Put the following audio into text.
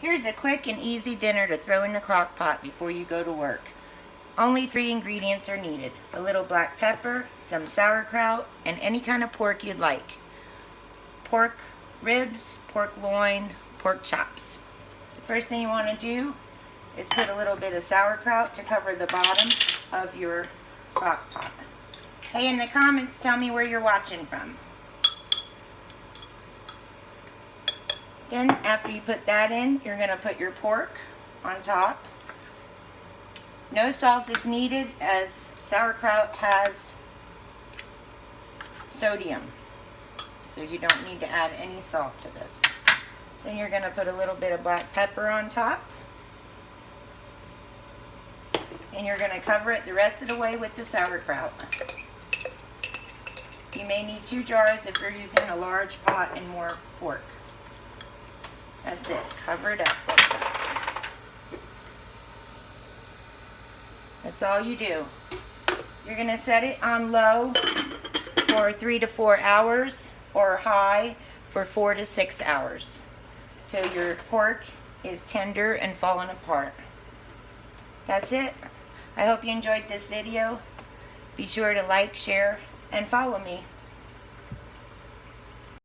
Here's a quick and easy dinner to throw in the crock pot before you go to work. Only 3 ingredients are needed: a little black pepper, some sauerkraut, and any kind of pork you'd like. Pork ribs, pork loin, pork chops. The first thing you want to do is put a little bit of sauerkraut to cover the bottom of your crock pot. Hey, in the comments, tell me where you're watching from. Then, after you put that in, you're going to put your pork on top. No salt is needed as sauerkraut has sodium, so you don't need to add any salt to this. Then you're going to put a little bit of black pepper on top, and you're going to cover it the rest of the way with the sauerkraut. You may need 2 jars if you're using a large pot and more pork. That's it. Cover it up like that. That's all you do. You're going to set it on low for 3 to 4 hours or high for 4 to 6 hours till your pork is tender and falling apart. That's it. I hope you enjoyed this video. Be sure to like, share, and follow me.